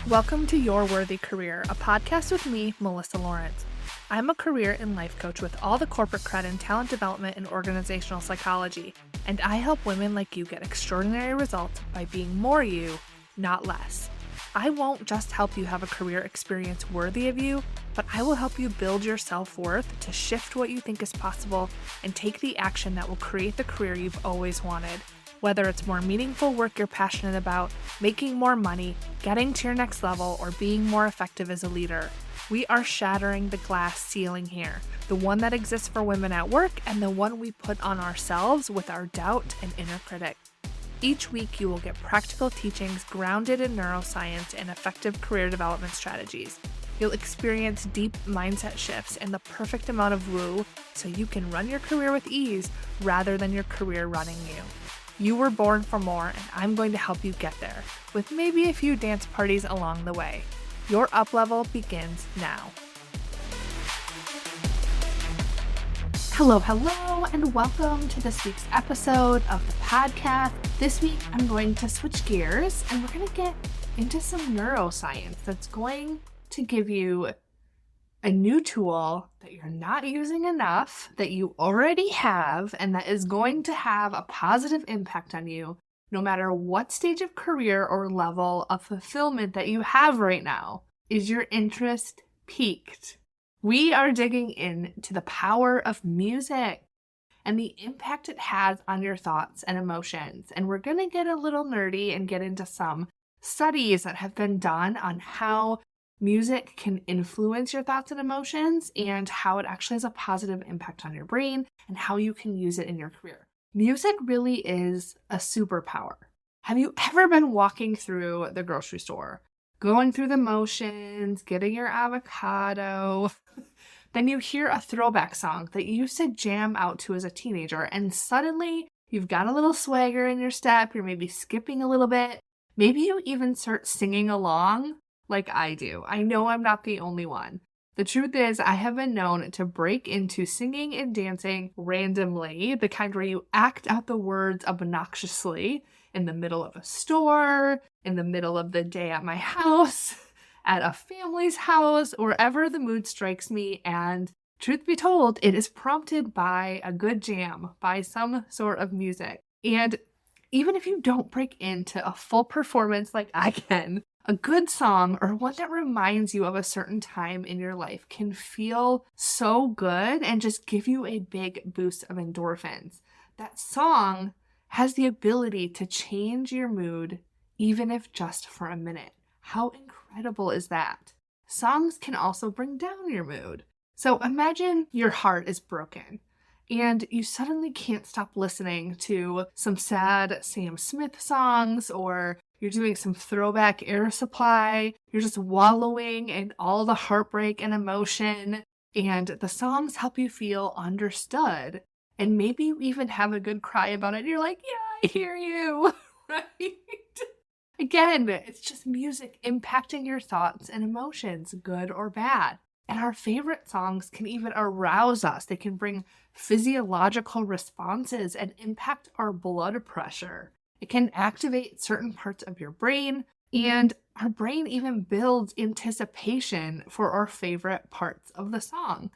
Welcome to Your Worthy Career, a podcast with me, Melissa Lawrence. I'm a career and life coach with all the corporate cred in talent development and organizational psychology, and I help women like you get extraordinary results by being more you, not less. I won't just help you have a career experience worthy of you, but I will help you build your self-worth to shift what you think is possible and take the action that will create the career you've always wanted. Whether it's more meaningful work you're passionate about, making more money, getting to your next level, or being more effective as a leader, we are shattering the glass ceiling here, the one that exists for women at work and the one we put on ourselves with our doubt and inner critic. Each week, you will get practical teachings grounded in neuroscience and effective career development strategies. You'll experience deep mindset shifts and the perfect amount of woo so you can run your career with ease rather than your career running you. You were born for more, and I'm going to help you get there, with maybe a few dance parties along the way. Your up-level begins now. Hello, and welcome to this week's episode of the podcast. This week, I'm going to switch gears, and we're going to get into some neuroscience that's going to give you a new tool that you're not using enough, that you already have, and that is going to have a positive impact on you, no matter what stage of career or level of fulfillment that you have right now. Is your interest piqued? We are digging into the power of music and the impact it has on your thoughts and emotions. And we're going to get a little nerdy and get into some studies that have been done on how music can influence your thoughts and emotions and how it actually has a positive impact on your brain and how you can use it in your career. Music really is a superpower. Have you ever been walking through the grocery store, going through the motions, getting your avocado, then you hear a throwback song that you used to jam out to as a teenager, and suddenly you've got a little swagger in your step, you're maybe skipping a little bit, maybe you even start singing along like I do. I know I'm not the only one. The truth is, I have been known to break into singing and dancing randomly, the kind where you act out the words obnoxiously in the middle of a store, in the middle of the day at my house, at a family's house, wherever the mood strikes me. And truth be told, it is prompted by a good jam, by some sort of music. And even if you don't break into a full performance like I can, a good song or one that reminds you of a certain time in your life can feel so good and just give you a big boost of endorphins. That song has the ability to change your mood, even if just for a minute. How incredible is that? Songs can also bring down your mood. So imagine your heart is broken and you suddenly can't stop listening to some sad Sam Smith songs, or you're doing some throwback Air Supply. You're just wallowing in all the heartbreak and emotion, and the songs help you feel understood. And maybe you even have a good cry about it. You're like, yeah, I hear you, right? Again, it's just music impacting your thoughts and emotions, good or bad. And our favorite songs can even arouse us. They can bring physiological responses and impact our blood pressure. It can activate certain parts of your brain, and our brain even builds anticipation for our favorite parts of the song.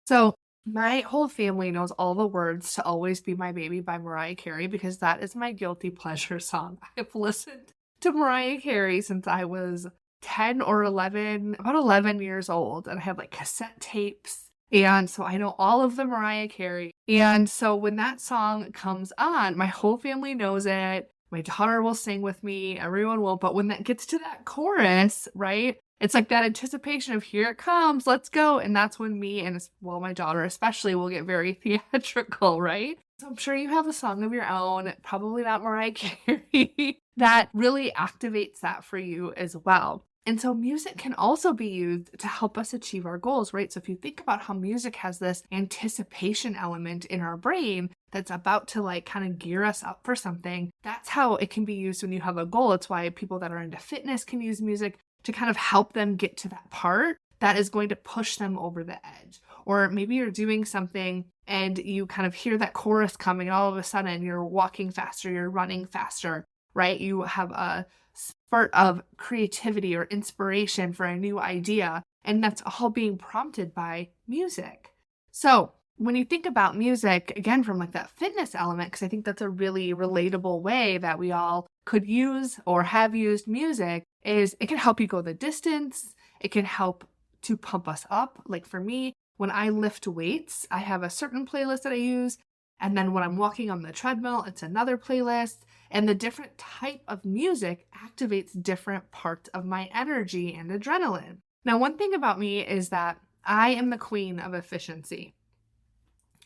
So my whole family knows all the words to Always Be My Baby by Mariah Carey because that is my guilty pleasure song. I've listened to Mariah Carey since I was 10 or 11, about 11 years old, and I had like cassette tapes. And so I know all of the Mariah Carey. And so when that song comes on, my whole family knows it. My daughter will sing with me. Everyone will. But when that gets to that chorus, right, it's like that anticipation of here it comes, let's go. And that's when me and, well, my daughter especially will get very theatrical, right? So I'm sure you have a song of your own, probably not Mariah Carey, that really activates that for you as well. And so music can also be used to help us achieve our goals, right? So if you think about how music has this anticipation element in our brain that's about to like kind of gear us up for something, that's how it can be used when you have a goal. It's why people that are into fitness can use music to kind of help them get to that part that is going to push them over the edge. Or maybe you're doing something and you kind of hear that chorus coming and all of a sudden you're walking faster, you're running faster. right? You have a spurt of creativity or inspiration for a new idea, and that's all being prompted by music. So when you think about music, again, from like that fitness element, because I think that's a really relatable way that we all could use or have used music, is it can help you go the distance. It can help to pump us up. Like for me, when I lift weights, I have a certain playlist that I use. And then when I'm walking on the treadmill, it's another playlist. And the different type of music activates different parts of my energy and adrenaline. Now, one thing about me is that I am the queen of efficiency.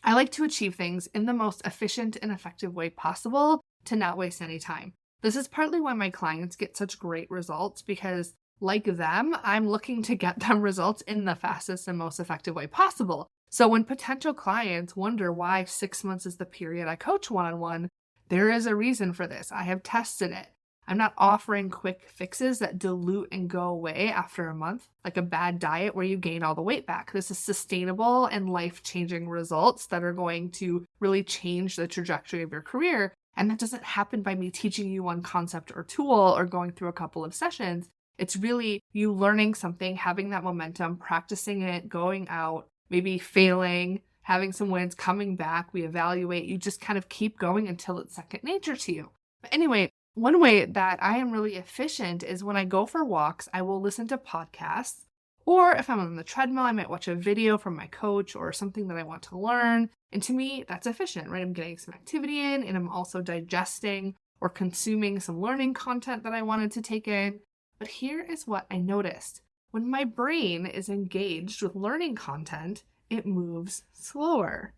I like to achieve things in the most efficient and effective way possible to not waste any time. This is partly why my clients get such great results, because like them, I'm looking to get them results in the fastest and most effective way possible. So when potential clients wonder why 6 months is the period I coach one-on-one, there is a reason for this. I have tested it. I'm not offering quick fixes that dilute and go away after a month, like a bad diet where you gain all the weight back. This is sustainable and life-changing results that are going to really change the trajectory of your career. And that doesn't happen by me teaching you one concept or tool or going through a couple of sessions. It's really you learning something, having that momentum, practicing it, going out, maybe failing, having some wins, coming back, we evaluate, you just kind of keep going until it's second nature to you. But anyway, one way that I am really efficient is when I go for walks, I will listen to podcasts, or if I'm on the treadmill, I might watch a video from my coach or something that I want to learn. And to me, that's efficient, right? I'm getting some activity in, and I'm also digesting or consuming some learning content that I wanted to take in. But here is what I noticed. When my brain is engaged with learning content, it moves slower.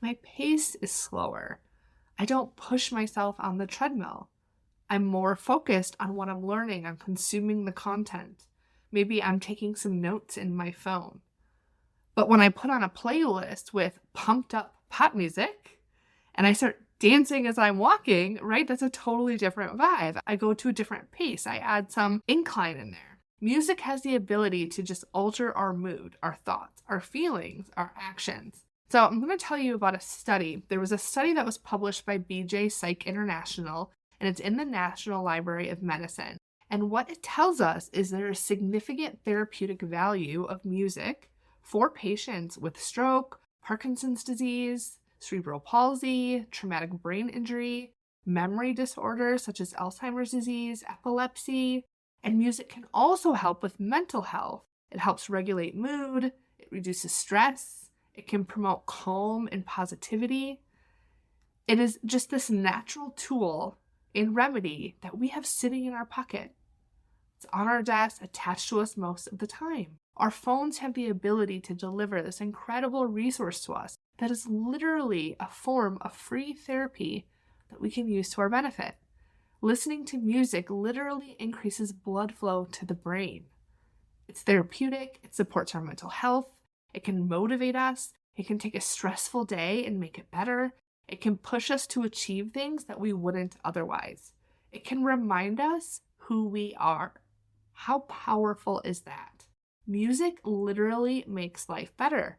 My pace is slower. I don't push myself on the treadmill. I'm more focused on what I'm learning. I'm consuming the content. Maybe I'm taking some notes in my phone. But when I put on a playlist with pumped up pop music and I start dancing as I'm walking, right? That's a totally different vibe. I go to a different pace. I add some incline in there. Music has the ability to just alter our mood, our thoughts, our feelings, our actions. So I'm going to tell you about a study. There was a study that was published by BJ Psych International, and it's in the National Library of Medicine. And what it tells us is there is significant therapeutic value of music for patients with stroke, Parkinson's disease, cerebral palsy, traumatic brain injury, memory disorders such as Alzheimer's disease, epilepsy, and music can also help with mental health. It helps regulate mood, it reduces stress, it can promote calm and positivity. It is just this natural tool and remedy that we have sitting in our pocket. It's on our desk, attached to us most of the time. Our phones have the ability to deliver this incredible resource to us that is literally a form of free therapy that we can use to our benefit. Listening to music literally increases blood flow to the brain. It's therapeutic, it supports our mental health, it can motivate us, it can take a stressful day and make it better, it can push us to achieve things that we wouldn't otherwise. It can remind us who we are. How powerful is that? Music literally makes life better.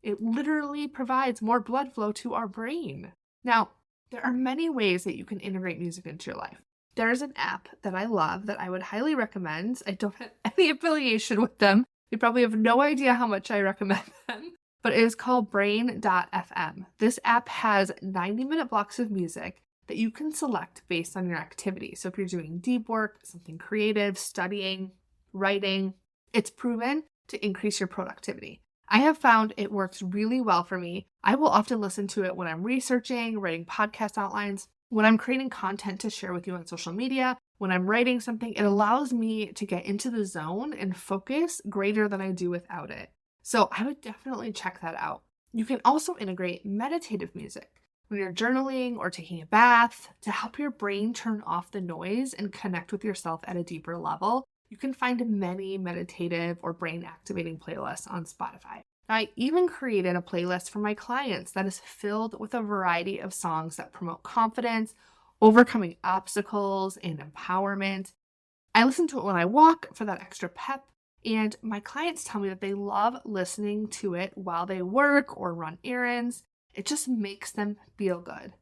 It literally provides more blood flow to our brain. Now, there are many ways that you can integrate music into your life. There's an app that I love that I would highly recommend. I don't have any affiliation with them. You probably have no idea how much I recommend them, but it is called brain.fm. This app has 90-minute blocks of music that you can select based on your activity. So if you're doing deep work, something creative, studying, writing, it's proven to increase your productivity. I have found it works really well for me. I will often listen to it when I'm researching, writing podcast outlines, when I'm creating content to share with you on social media, when I'm writing something. It allows me to get into the zone and focus greater than I do without it. So I would definitely check that out. You can also integrate meditative music when you're journaling or taking a bath to help your brain turn off the noise and connect with yourself at a deeper level. You can find many meditative or brain activating playlists on Spotify. I even created a playlist for my clients that is filled with a variety of songs that promote confidence, overcoming obstacles, and empowerment. I listen to it when I walk for that extra pep, and my clients tell me that they love listening to it while they work or run errands. It just makes them feel good.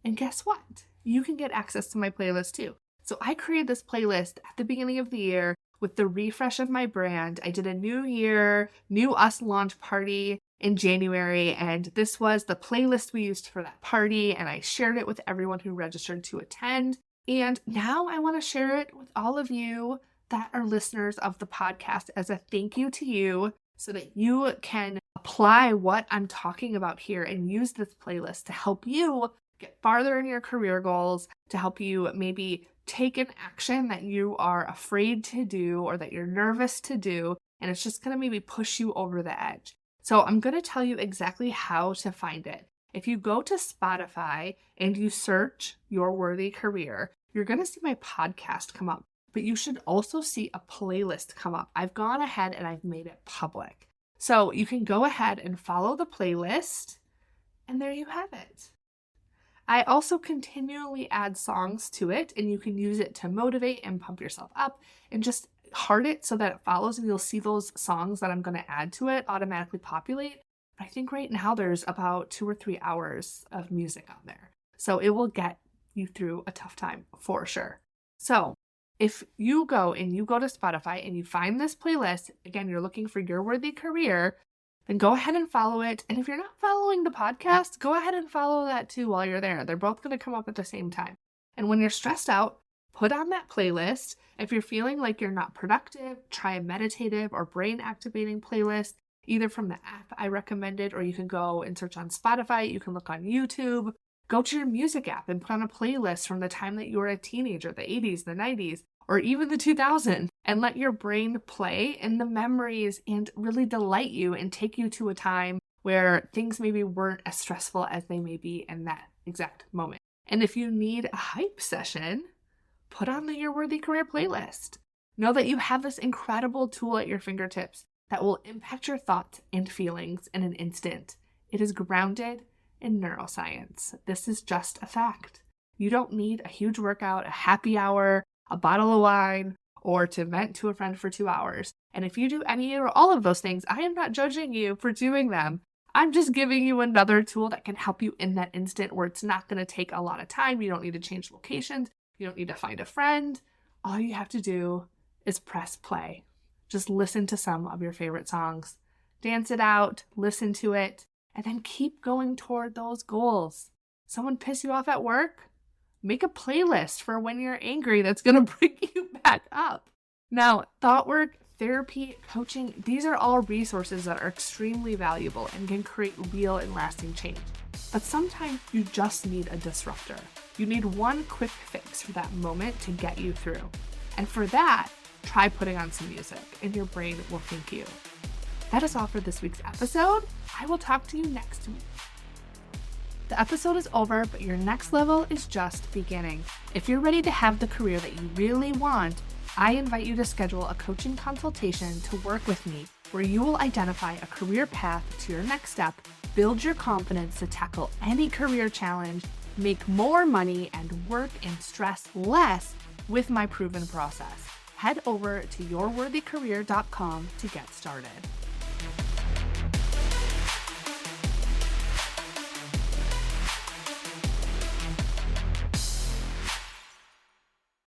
And guess what? you can get access to my playlist too. So I created this playlist at the beginning of the year with the refresh of my brand. I did a new year, new us launch party in January, and this was the playlist we used for that party, and I shared it with everyone who registered to attend. And now I want to share it with all of you that are listeners of the podcast as a thank you to you, so that you can apply what I'm talking about here and use this playlist to help you get farther in your career goals, to help you maybe take an action that you are afraid to do or that you're nervous to do, and it's just going to maybe push you over the edge. So I'm going to tell you exactly how to find it. If you go to Spotify and you search Your Worthy Career, you're going to see my podcast come up, but you should also see a playlist come up. I've gone ahead and I've made it public. So you can go ahead and follow the playlist, and there you have it. I also continually add songs to it, and you can use it to motivate and pump yourself up and just heart it so that it follows, and you'll see those songs that I'm going to add to it automatically populate. But I think right now there's about 2 or 3 hours of music on there. So it will get you through a tough time for sure. So if you go to Spotify and you find this playlist, again, you're looking for Your Worthy Career, then go ahead and follow it. And if you're not following the podcast, go ahead and follow that too while you're there. They're both going to come up at the same time. And when you're stressed out, put on that playlist. If you're feeling like you're not productive, try a meditative or brain activating playlist, either from the app I recommended, or you can go and search on Spotify. You can look on YouTube. Go to your music app and put on a playlist from the time that you were a teenager, the 80s, the 90s, or even the 2000s, and let your brain play in the memories and really delight you and take you to a time where things maybe weren't as stressful as they may be in that exact moment. And if you need a hype session, put on the Your Worthy Career playlist. Know that you have this incredible tool at your fingertips that will impact your thoughts and feelings in an instant. It is grounded in neuroscience. This is just a fact. You don't need a huge workout, a happy hour, a bottle of wine, or to vent to a friend for 2 hours. And if you do any or all of those things, I am not judging you for doing them. I'm just giving you another tool that can help you in that instant where it's not going to take a lot of time. You don't need to change locations. You don't need to find a friend. All you have to do is press play. Just listen to some of your favorite songs, dance it out, listen to it, and then keep going toward those goals. Someone piss you off at work? Make a playlist for when you're angry that's going to bring you back up. Now, thought work, therapy, coaching, these are all resources that are extremely valuable and can create real and lasting change. But sometimes you just need a disruptor. You need one quick fix for that moment to get you through. And for that, try putting on some music and your brain will thank you. That is all for this week's episode. I will talk to you next week. The episode is over, but your next level is just beginning. If you're ready to have the career that you really want, I invite you to schedule a coaching consultation to work with me, where you will identify a career path to your next step, build your confidence to tackle any career challenge, make more money, and work and stress less with my proven process. Head over to yourworthycareer.com to get started.